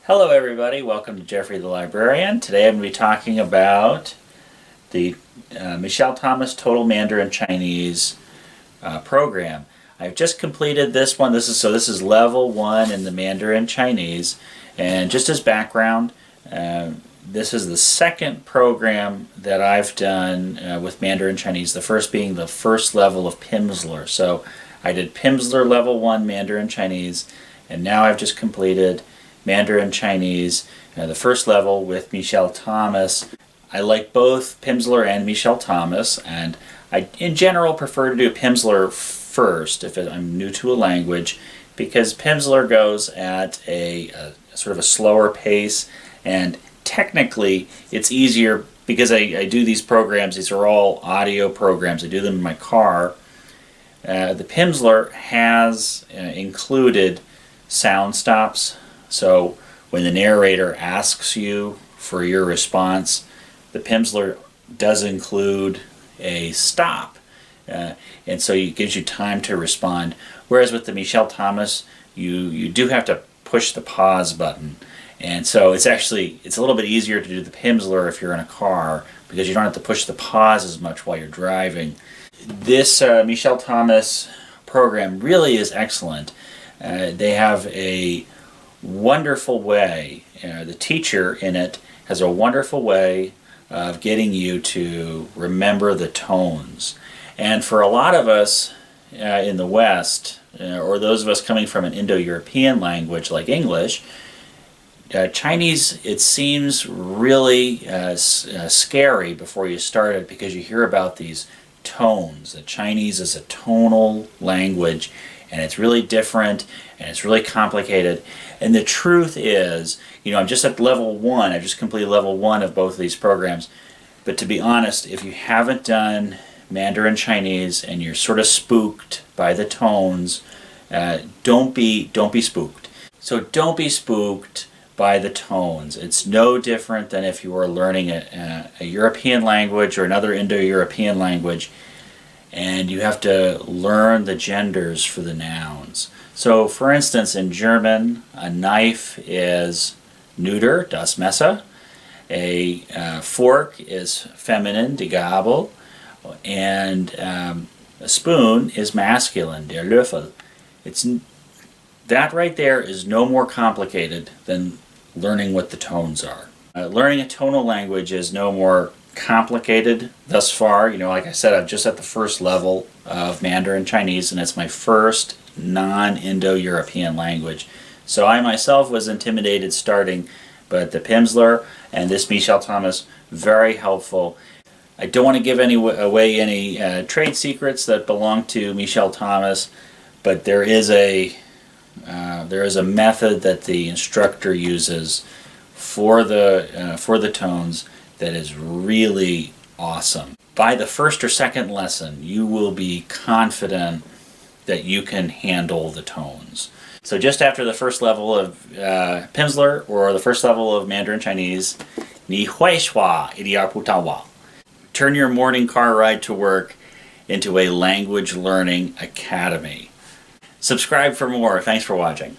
Hello everybody, welcome to Jeffrey the Librarian. Today I'm going to be talking about the Michel Thomas Total Mandarin Chinese program. I've just completed this one. This is level 1 in the Mandarin Chinese, and just as background, this is the second program that I've done with Mandarin Chinese, the first being the first level of Pimsleur. So I did Pimsleur Level 1 Mandarin Chinese, and now I've just completed Mandarin Chinese, the first level with Michel Thomas. I like both Pimsleur and Michel Thomas, and I in general prefer to do Pimsleur first if I'm new to a language, because Pimsleur goes at a sort of a slower pace, and technically it's easier because I do these programs. These are all audio programs. I do them in my car. The Pimsleur has included sound stops. So when the narrator asks you for your response, the Pimsleur does include a stop. And so it gives you time to respond. Whereas with the Michel Thomas, you do have to push the pause button. And so it's a little bit easier to do the Pimsleur if you're in a car, because you don't have to push the pause as much while you're driving. This Michel Thomas program really is excellent. They have a wonderful way, the teacher in it has a wonderful way of getting you to remember the tones. And for a lot of us in the West, or those of us coming from an Indo-European language like English, Chinese, it seems really scary before you start it, because you hear about these tones. The Chinese is a tonal language, and it's really different, and it's really complicated. And the truth is, I'm just at level 1. I just completed level 1 of both of these programs. But to be honest, if you haven't done Mandarin Chinese and you're sort of spooked by the tones, don't be spooked. So don't be spooked by the tones. It's no different than if you were learning a European language or another Indo-European language, and you have to learn the genders for the nouns. So for instance, in German, a knife is neuter, das Messer. A fork is feminine, die Gabel. And a spoon is masculine, der Löffel. That right there is no more complicated than learning what the tones are. Learning a tonal language is no more complicated thus far. Like I said, I'm just at the first level of Mandarin Chinese, and it's my first non-Indo-European language. So I myself was intimidated starting, but the Pimsleur and this Michel Thomas, very helpful. I don't want to give away any trade secrets that belong to Michel Thomas, but there is a method that the instructor uses for the tones that is really awesome. By the first or second lesson, you will be confident that you can handle the tones. So just after the first level of Pimsleur, or the first level of Mandarin Chinese, 你会说一点不到我. Turn your morning car ride to work into a language learning academy. Subscribe for more. Thanks for watching.